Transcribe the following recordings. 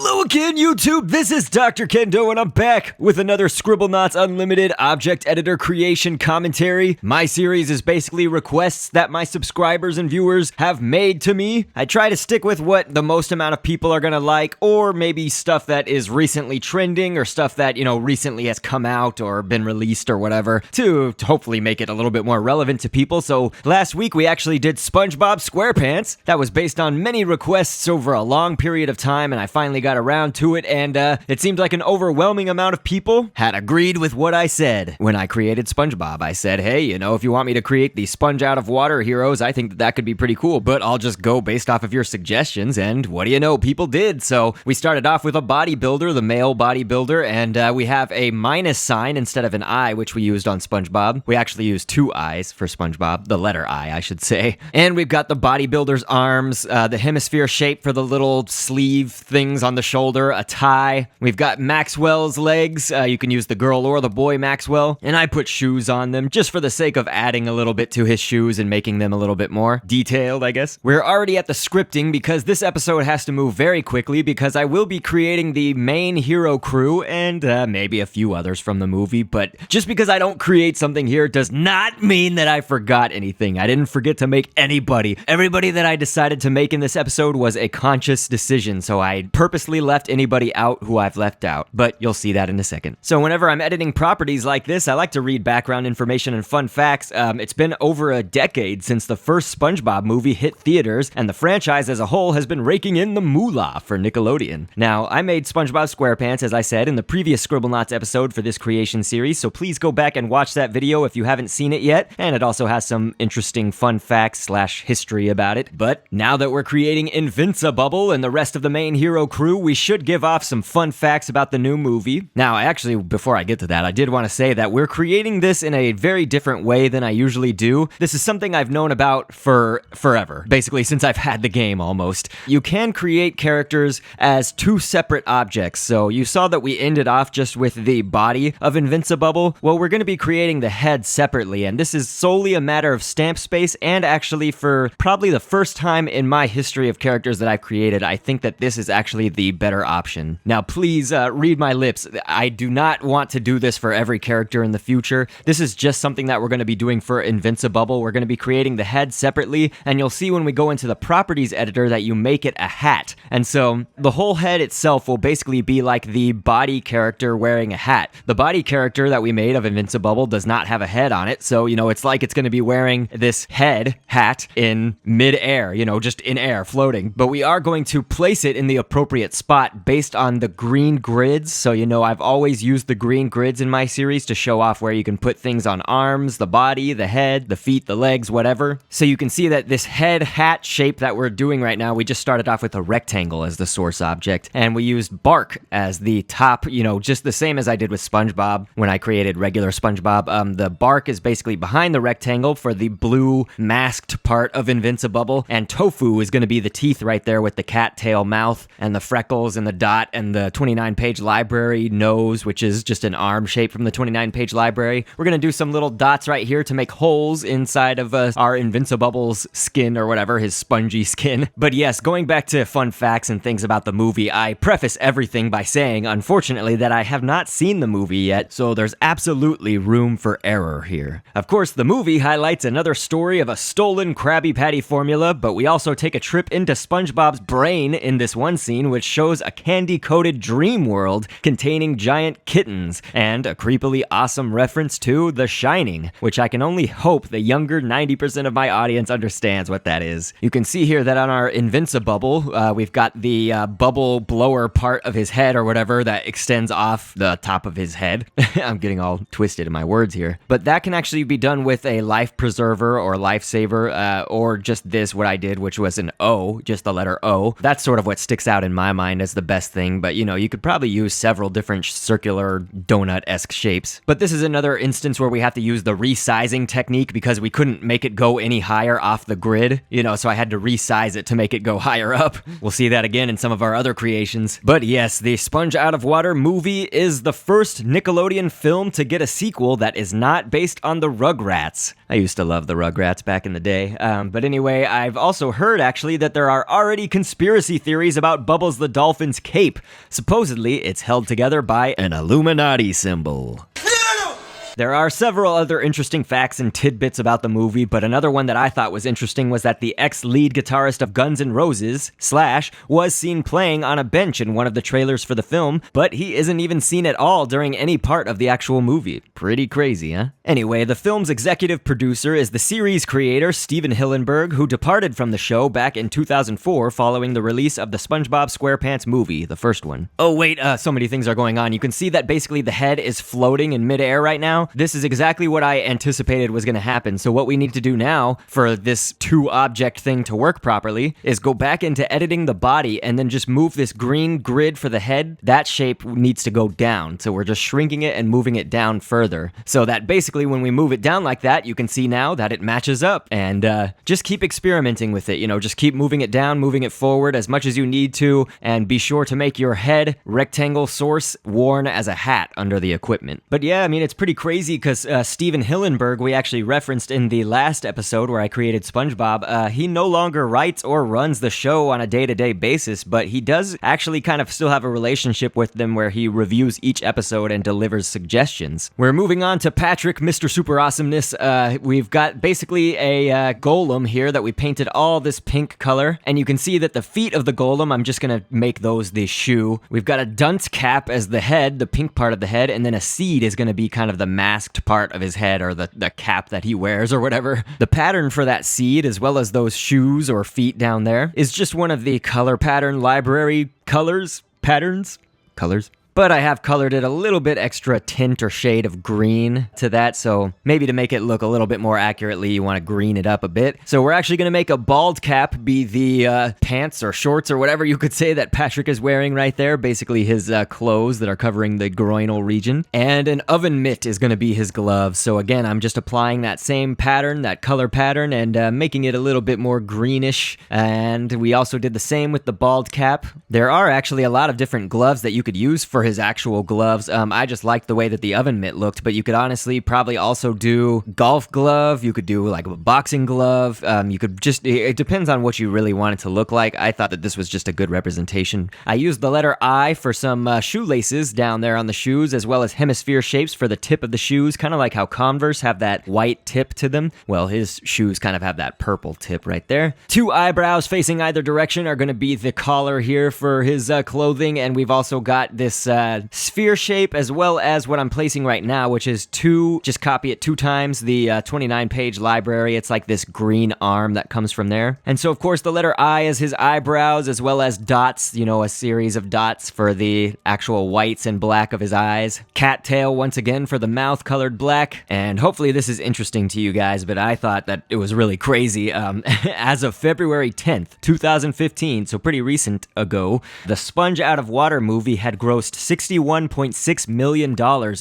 Hello again, YouTube! This is Dr.Kendo, and I'm back with another Scribblenauts Unlimited Object Editor Creation Commentary. My series is basically requests that my subscribers and viewers have made to me. I try to stick with what the most amount of people are gonna like, or maybe stuff that is recently trending, or stuff that, recently has come out or been released or whatever, to hopefully make it a little bit more relevant to people. So last week we actually did Spongebob SquarePants. That was based on many requests over a long period of time, and I finally got around to it, and it seemed like an overwhelming amount of people had agreed with what I said. When I created SpongeBob, I said, hey, if you want me to create the sponge out of water heroes, I think that could be pretty cool, but I'll just go based off of your suggestions, and what do you know, people did. So we started off with a bodybuilder, the male bodybuilder, and we have a minus sign instead of an I, which we used on SpongeBob. We actually used two I's for SpongeBob, the letter I should say. And we've got the bodybuilder's arms, the hemisphere shape for the little sleeve things on the shoulder, a tie. We've got Maxwell's legs. You can use the girl or the boy Maxwell. And I put shoes on them just for the sake of adding a little bit to his shoes and making them a little bit more detailed, I guess. We're already at the scripting because this episode has to move very quickly because I will be creating the main hero crew and maybe a few others from the movie. But just because I don't create something here does not mean that I forgot anything. I didn't forget to make anybody. Everybody that I decided to make in this episode was a conscious decision, so I purposely left anybody out who I've left out, but you'll see that in a second. So whenever I'm editing properties like this, I like to read background information and fun facts. It's been over a decade since the first SpongeBob movie hit theaters, and the franchise as a whole has been raking in the moolah for Nickelodeon. Now, I made SpongeBob SquarePants, as I said, in the previous Scribblenauts episode for this creation series, so please go back and watch that video if you haven't seen it yet, and it also has some interesting fun facts / history about it. But now that we're creating Invincibubble and the rest of the main hero crew, we should give off some fun facts about the new movie. Now, before I get to that, I did want to say that we're creating this in a very different way than I usually do. This is something I've known about for forever, basically since I've had the game almost. You can create characters as two separate objects, so you saw that we ended off just with the body of Invincibubble. Well, we're going to be creating the head separately, and this is solely a matter of stamp space, and actually for probably the first time in my history of characters that I've created, I think that this is actually the better option. Now, please read my lips. I do not want to do this for every character in the future. This is just something that we're going to be doing for Invincibubble. We're going to be creating the head separately, and you'll see when we go into the properties editor that you make it a hat. And so the whole head itself will basically be like the body character wearing a hat. The body character that we made of Invincibubble does not have a head on it, so, it's like it's going to be wearing this head hat in mid-air, just in air, floating. But we are going to place it in the appropriate spot based on the green grids. So, I've always used the green grids in my series to show off where you can put things on arms, the body, the head, the feet, the legs, whatever. So you can see that this head hat shape that we're doing right now, we just started off with a rectangle as the source object, and we used bark as the top, just the same as I did with SpongeBob when I created regular SpongeBob. The bark is basically behind the rectangle for the blue masked part of Invincibubble, and Tofu is going to be the teeth right there with the cattail mouth and the freckles and the dot and the 29-page library nose, which is just an arm shape from the 29-page library. We're going to do some little dots right here to make holes inside of our Invincibubble's skin or whatever, his spongy skin. But yes, going back to fun facts and things about the movie, I preface everything by saying, unfortunately, that I have not seen the movie yet, so there's absolutely room for error here. Of course, the movie highlights another story of a stolen Krabby Patty formula, but we also take a trip into SpongeBob's brain in this one scene, which shows a candy-coated dream world containing giant kittens, and a creepily awesome reference to The Shining, which I can only hope the younger 90% of my audience understands what that is. You can see here that on our Invincibubble, we've got the bubble blower part of his head or whatever that extends off the top of his head. I'm getting all twisted in my words here. But that can actually be done with a life preserver or lifesaver, or just this, what I did, which was an O, just the letter O. That's sort of what sticks out in my mind as the best thing, but you could probably use several different circular donut-esque shapes. But this is another instance where we have to use the resizing technique because we couldn't make it go any higher off the grid, so I had to resize it to make it go higher up. We'll see that again in some of our other creations. But yes, the Sponge Out of Water movie is the first Nickelodeon film to get a sequel that is not based on the Rugrats. I used to love the Rugrats back in the day. But anyway, I've also heard actually that there are already conspiracy theories about Bubbles the Dolphin's cape. Supposedly, it's held together by an Illuminati symbol. There are several other interesting facts and tidbits about the movie, but another one that I thought was interesting was that the ex-lead guitarist of Guns N' Roses, Slash, was seen playing on a bench in one of the trailers for the film, but he isn't even seen at all during any part of the actual movie. Pretty crazy, huh? Anyway, the film's executive producer is the series creator Steven Hillenburg, who departed from the show back in 2004 following the release of the SpongeBob SquarePants movie, the first one. Oh wait, so many things are going on. You can see that basically the head is floating in midair right now. This is exactly what I anticipated was going to happen. So what we need to do now for this two-object thing to work properly is go back into editing the body and then just move this green grid for the head. That shape needs to go down. So we're just shrinking it and moving it down further. So that basically when we move it down like that, you can see now that it matches up. And just keep experimenting with it. You know, just keep moving it down, moving it forward as much as you need to. And be sure to make your head rectangle source worn as a hat under the equipment. But yeah, I mean, it's pretty crazy because Steven Hillenburg, we actually referenced in the last episode where I created SpongeBob, he no longer writes or runs the show on a day-to-day basis, but he does actually kind of still have a relationship with them where he reviews each episode and delivers suggestions. We're moving on to Patrick, Mr. Superawesomeness. We've got basically a golem here that we painted all this pink color, and you can see that the feet of the golem, I'm just gonna make those the shoe. We've got a dunce cap as the head, the pink part of the head, and then a seed is gonna be kind of the masked part of his head or the cap that he wears or whatever. The pattern for that seed, as well as those shoes or feet down there, is just one of the color pattern library colors. But I have colored it a little bit extra tint or shade of green to that, so maybe to make it look a little bit more accurately, you want to green it up a bit. So we're actually going to make a bald cap be the pants or shorts or whatever you could say that Patrick is wearing right there, basically his clothes that are covering the groinal region. And an oven mitt is going to be his gloves. So again, I'm just applying that same pattern, that color pattern, and making it a little bit more greenish. And we also did the same with the bald cap. There are actually a lot of different gloves that you could use for his actual gloves. I just liked the way that the oven mitt looked, but you could honestly probably also do golf glove. You could do like a boxing glove. You could just, it depends on what you really want it to look like. I thought that this was just a good representation. I used the letter I for some shoelaces down there on the shoes, as well as hemisphere shapes for the tip of the shoes, kind of like how Converse have that white tip to them. Well, his shoes kind of have that purple tip right there. Two eyebrows facing either direction are going to be the collar here for his clothing, and we've also got this sphere shape, as well as what I'm placing right now, which is just copy it 2 times, the 29-page library. It's like this green arm that comes from there. And so, of course, the letter I is his eyebrows, as well as dots, you know, a series of dots for the actual whites and black of his eyes. Cattail, once again, for the mouth colored black. And hopefully this is interesting to you guys, but I thought that it was really crazy. As of February 10th, 2015, so pretty recent ago, the Sponge Out of Water movie had grossed $61.6 million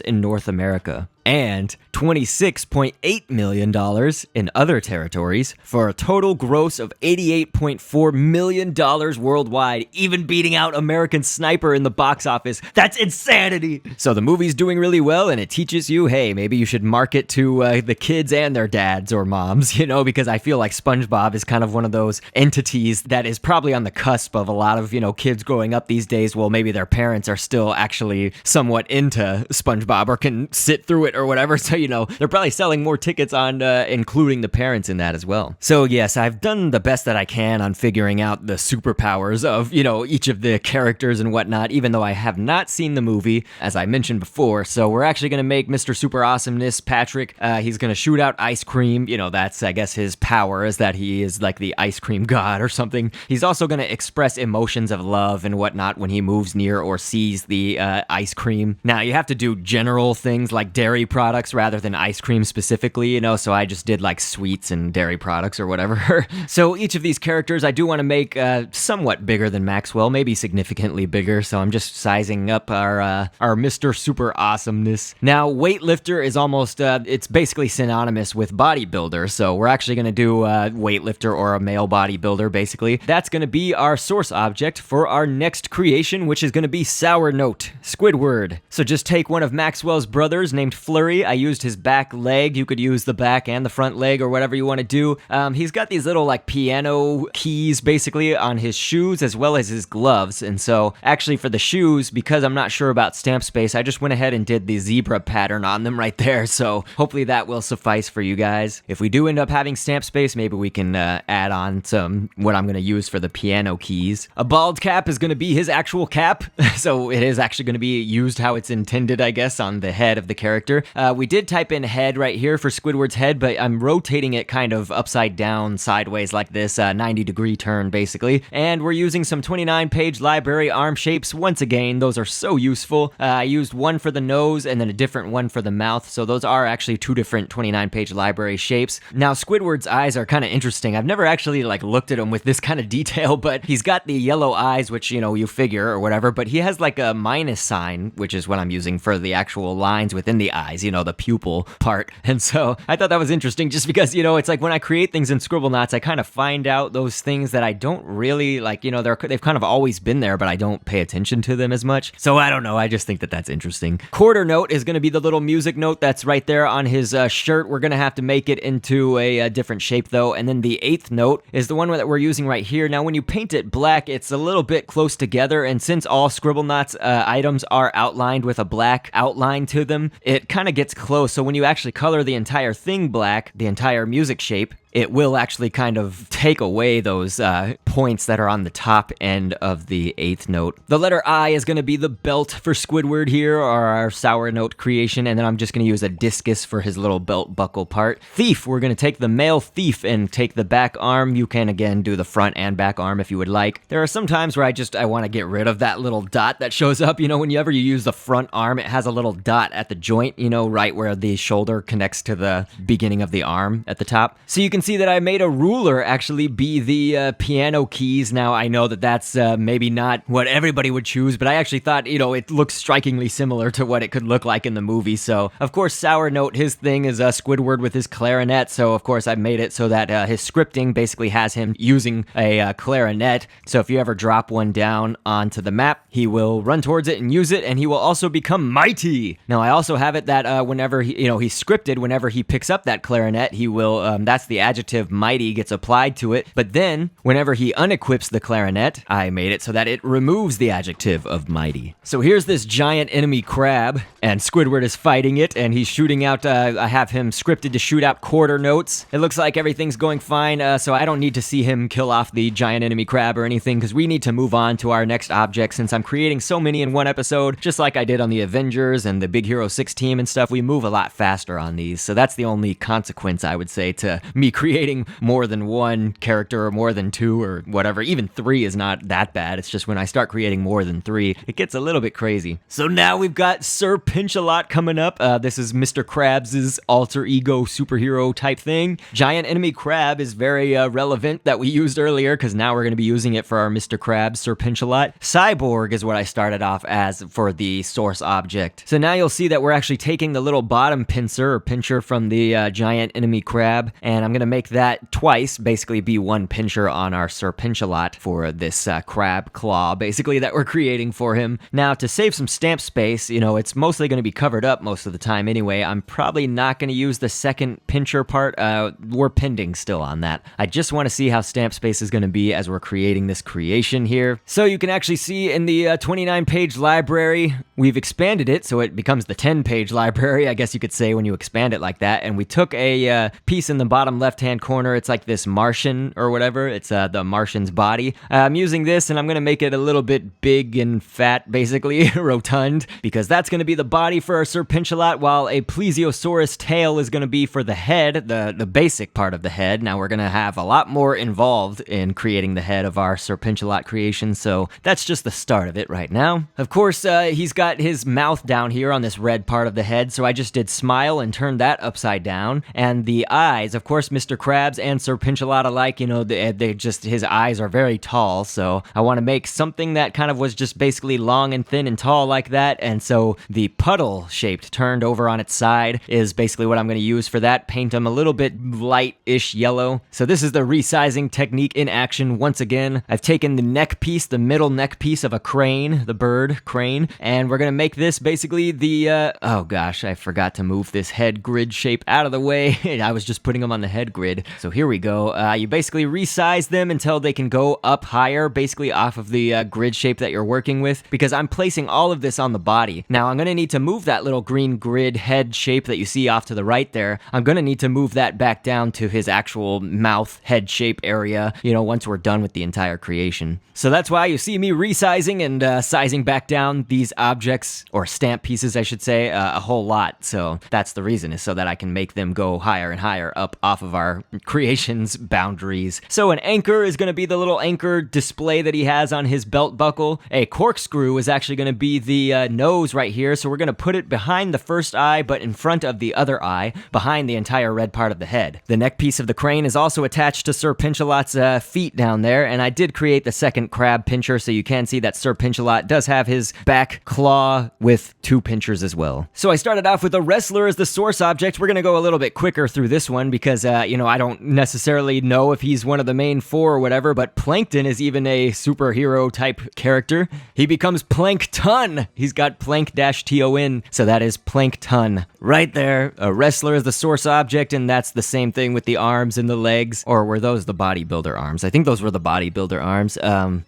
in North America and $26.8 million in other territories, for a total gross of $88.4 million worldwide, even beating out American Sniper in the box office. That's insanity! So the movie's doing really well, and it teaches you, hey, maybe you should market to the kids and their dads or moms, you know, because I feel like SpongeBob is kind of one of those entities that is probably on the cusp of a lot of, you know, kids growing up these days. Well, maybe their parents are still actually somewhat into SpongeBob or can sit through it or whatever, so you know, they're probably selling more tickets on including the parents in that as well. So yes, I've done the best that I can on figuring out the superpowers of, you know, each of the characters and whatnot, even though I have not seen the movie, as I mentioned before. So we're actually going to make Mr. Super Awesomeness Patrick, he's going to shoot out ice cream. You know, that's, I guess, his power, is that he is like the ice cream god or something. He's also going to express emotions of love and whatnot when he moves near or sees the ice cream. Now, you have to do general things like dairy products rather than ice cream specifically, you know, so I just did like sweets and dairy products or whatever. So each of these characters I do want to make somewhat bigger than Maxwell, maybe significantly bigger, so I'm just sizing up our Mr. Super Awesomeness. Now, weightlifter is almost, it's basically synonymous with bodybuilder, so we're actually going to do weightlifter or a male bodybuilder, basically. That's going to be our source object for our next creation, which is going to be Sour Note, Squidward. So just take one of Maxwell's brothers named Flo flurry. I used his back leg. You could use the back and the front leg or whatever you want to do. He's got these little like piano keys basically on his shoes as well as his gloves. And so actually for the shoes, because I'm not sure about stamp space, I just went ahead and did the zebra pattern on them right there. So hopefully that will suffice for you guys. If we do end up having stamp space, maybe we can add on some what I'm going to use for the piano keys. A bald cap is going to be his actual cap. So it is actually going to be used how it's intended, I guess, on the head of the character. We did type in head right here for Squidward's head, but I'm rotating it kind of upside down, sideways like this, 90-degree turn basically. And we're using some 29-page library arm shapes. Once again, those are so useful. I used one for the nose and then a different one for the mouth. So those are actually two different 29-page library shapes. Now, Squidward's eyes are kind of interesting. I've never actually like looked at him with this kind of detail, but he's got the yellow eyes, which, you know, you figure or whatever, but he has like a minus sign, which is what I'm using for the actual lines within the eyes, you know, the pupil part. And so I thought that was interesting just because, you know, it's like when I create things in Scribblenauts, I kind of find out those things that I don't really like, you know, they've kind of always been there, but I don't pay attention to them as much. So I don't know. I just think that that's interesting. Quarter note is going to be the little music note that's right there on his shirt. We're going to have to make it into a different shape though. And then the eighth note is the one that we're using right here. Now, when you paint it black, it's a little bit close together. And since all Scribblenauts items are outlined with a black outline to them, it kind of gets close. So when you actually color the entire thing black, the entire music shape, it will actually kind of take away those points that are on the top end of the eighth note. The letter I is going to be the belt for Squidward here, or our sour note creation, and then I'm just going to use a discus for his little belt buckle part. Thief, we're going to take the male thief and take the back arm. You can, again, do the front and back arm if you would like. There are some times where I want to get rid of that little dot that shows up. You know, whenever you use the front arm, it has a little dot at the joint, you know, right where the shoulder connects to the beginning of the arm at the top. So you can see that I made a ruler actually be the piano keys. Now, I know that that's maybe not what everybody would choose, but I actually thought, you know, it looks strikingly similar to what it could look like in the movie. So, of course, Sour Note, his thing is Squidward with his clarinet. So, of course, I made it so that his scripting basically has him using a clarinet. So, if you ever drop one down onto the map, he will run towards it and use it, and he will also become mighty. Now, I also have it that whenever he's scripted, whenever he picks up that clarinet, he will, that's the adjective mighty gets applied to it. But then, whenever he unequips the clarinet, I made it so that it removes the adjective of mighty. So here's this giant enemy crab, and Squidward is fighting it, and he's shooting out, I have him scripted to shoot out quarter notes. It looks like everything's going fine, so I don't need to see him kill off the giant enemy crab or anything, because we need to move on to our next object since I'm creating so many in one episode, just like I did on the Avengers and the Big Hero 6 team and stuff. We move a lot faster on these, so that's the only consequence, I would say, to me creating more than one character or more than two or whatever. Even three is not that bad. It's just when I start creating more than three, it gets a little bit crazy. So now we've got Sir Pinch-A-Lot coming up. This is Mr. Krabs' alter ego superhero type thing. Giant enemy crab is very relevant that we used earlier because now we're going to be using it for our Mr. Krabs, Sir Pinch-A-Lot. Cyborg is what I started off as for the source object. So now you'll see that we're actually taking the little bottom pincer or pincher from the giant enemy crab, and I'm going to make that twice, basically be one pincher on our Sir Pinch-A-Lot for this crab claw, basically, that we're creating for him. Now, to save some stamp space, you know, it's mostly going to be covered up most of the time anyway. I'm probably not going to use the second pincher part. We're pending still on that. I just want to see how stamp space is going to be as we're creating this creation here. So you can actually see in the 29-page library, we've expanded it so it becomes the 10-page library, I guess you could say, when you expand it like that. And we took a piece in the bottom left-hand corner. It's like this Martian or whatever. It's the Martian's body. I'm using this and I'm going to make it a little bit big and fat, basically, rotund, because that's going to be the body for our Sir Pinch-A-Lot, while a plesiosaurus tail is going to be for the head, the basic part of the head. Now we're going to have a lot more involved in creating the head of our Sir Pinch-A-Lot creation, so that's just the start of it right now. Of course, he's got his mouth down here on this red part of the head, so I just did smile and turned that upside down. And the eyes, of course, Mr. Mr. Krabs and Sir Pinch-A-Lot alike. You know, they just, his eyes are very tall, so I want to make something that kind of was just basically long and thin and tall like that, and so the puddle-shaped turned over on its side is basically what I'm going to use for that. Paint them a little bit light-ish yellow. So this is the resizing technique in action once again. I've taken the neck piece, the middle neck piece of a crane, the bird crane, and we're going to make this basically the, oh gosh, I forgot to move this head grid shape out of the way. I was just putting them on the head grid. So here we go. You basically resize them until they can go up higher, basically off of the grid shape that you're working with, because I'm placing all of this on the body. Now I'm going to need to move that little green grid head shape that you see off to the right there. I'm going to need to move that back down to his actual mouth head shape area, you know, once we're done with the entire creation. So that's why you see me resizing and sizing back down these objects, or stamp pieces I should say, a whole lot. So that's the reason, is so that I can make them go higher and higher up off of our creation's boundaries. So an anchor is going to be the little anchor display that he has on his belt buckle. A corkscrew is actually going to be the nose right here, so we're going to put it behind the first eye but in front of the other eye, behind the entire red part of the head. The neck piece of the crane is also attached to Sir Pinch-A-Lot's feet down there, and I did create the second crab pincher, so you can see that Sir Pinch-A-Lot does have his back claw with two pinchers as well. So I started off with a wrestler as the source object. We're going to go a little bit quicker through this one because, you know, I don't necessarily know if he's one of the main four or whatever, but Plankton is even a superhero type character. He becomes Plankton. He's got Plank-Ton, so that is Plankton. Right there, a wrestler is the source object, and that's the same thing with the arms and the legs, or were those the bodybuilder arms? I think those were the bodybuilder arms.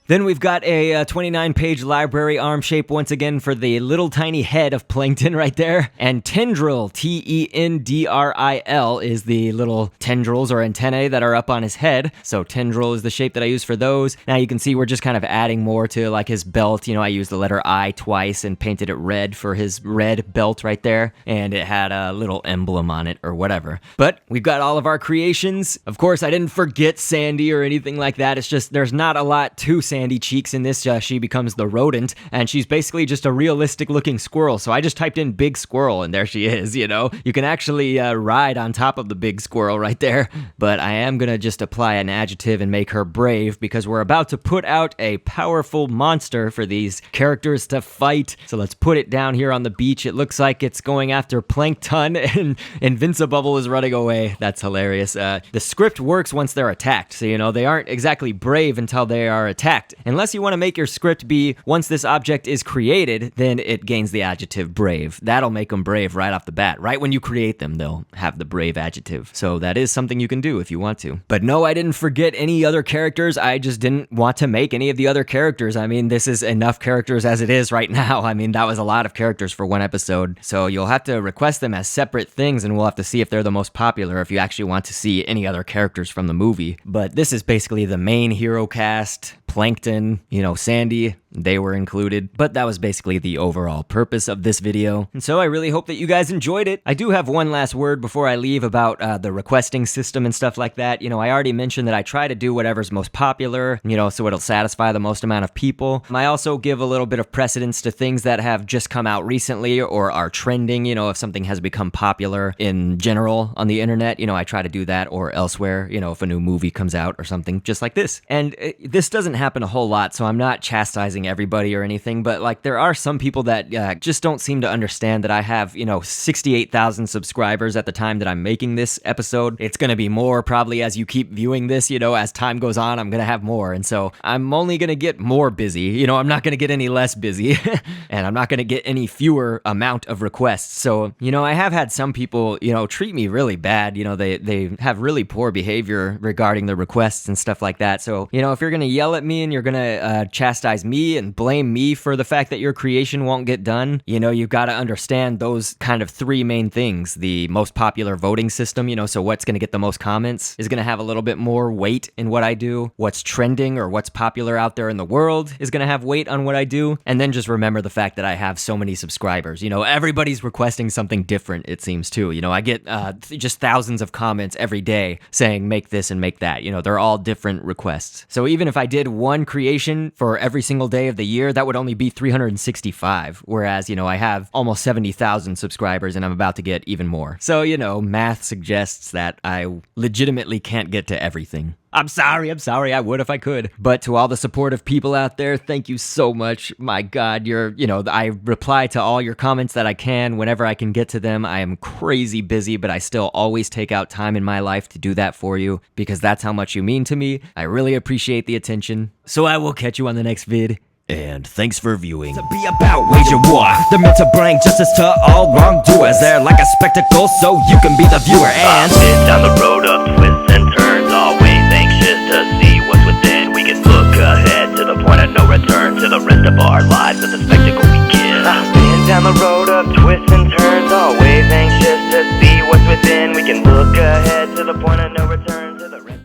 Then we've got a 29-page library arm shape once again for the little tiny head of Plankton right there, and tendril, Tendril, is the little tendrils or antennae that are up on his head, so tendril is the shape that I use for those. Now you can see we're just kind of adding more to like his belt. You know, I used the letter I twice and painted it red for his red belt right there, and it had a little emblem on it or whatever. But we've got all of our creations. Of course, I didn't forget Sandy or anything like that. It's just there's not a lot to Sandy Cheeks in this. She becomes the rodent, and she's basically just a realistic looking squirrel. So I just typed in big squirrel, and there she is, you know. You can actually ride on top of the big squirrel right there. But I am going to just apply an adjective and make her brave, because we're about to put out a powerful monster for these characters to fight. So let's put it down here on the beach. It looks like it's going after Plankton, and Invincibubble is running away. That's hilarious. The script works once they're attacked, so you know they aren't exactly brave until they are attacked. Unless you want to make your script be, once this object is created, then it gains the adjective brave. That'll make them brave right off the bat. Right when you create them, they'll have the brave adjective. So that is something you can do if you want to. But no, I didn't forget any other characters. I just didn't want to make any of the other characters. I mean, this is enough characters as it is right now. I mean, that was a lot of characters for one episode. So you'll have to request them as separate things, and we'll have to see if they're the most popular, if you actually want to see any other characters from the movie. But this is basically the main hero cast. Plankton, you know, Sandy, they were included, but that was basically the overall purpose of this video. And so I really hope that you guys enjoyed it. I do have one last word before I leave about the requesting system and stuff like that. You know, I already mentioned that I try to do whatever's most popular, you know, so it'll satisfy the most amount of people. I also give a little bit of precedence to things that have just come out recently or are trending. You know, if something has become popular in general on the internet, you know, I try to do that, or elsewhere, you know, if a new movie comes out or something just like this. And this doesn't happen a whole lot, so I'm not chastising everybody or anything, but like there are some people that just don't seem to understand that I have, you know, 68,000 subscribers at the time that I'm making this episode. It's going to be more probably as you keep viewing this, you know, as time goes on, I'm going to have more. And so I'm only going to get more busy. You know, I'm not going to get any less busy and I'm not going to get any fewer amount of requests. So, you know, I have had some people, you know, treat me really bad. You know, they have really poor behavior regarding the requests and stuff like that. So, you know, if you're going to yell at me and you're going to chastise me and blame me for the fact that your creation won't get done, you know, you've got to understand those kind of three main things. The most popular voting system, you know, so what's going to get the most comments is going to have a little bit more weight in what I do. What's trending or what's popular out there in the world is going to have weight on what I do. And then just remember the fact that I have so many subscribers. You know, everybody's requesting something different, it seems, too. You know, I get just thousands of comments every day saying make this and make that. You know, they're all different requests. So even if I did one creation for every single day of the year, that would only be 365. Whereas, I have almost 70,000 subscribers and I'm about to get even more. So, math suggests that I legitimately can't get to everything. I'm sorry, I would if I could. But to all the supportive people out there, thank you so much. My God, I reply to all your comments that I can whenever I can get to them. I am crazy busy, but I still always take out time in my life to do that for you because that's how much you mean to me. I really appreciate the attention. So I will catch you on the next vid. And thanks for viewing. To be about wage and war, they're meant to bring justice to all wrongdoers. They're like a spectacle, so you can be the viewer. And down the road of twists and turns, always anxious to see what's within. We can look ahead to the point of no return, to the rest of our lives and the spectacle we give. I've been down the road of twists and turns, always anxious to see what's within. We can look ahead to the point of no return.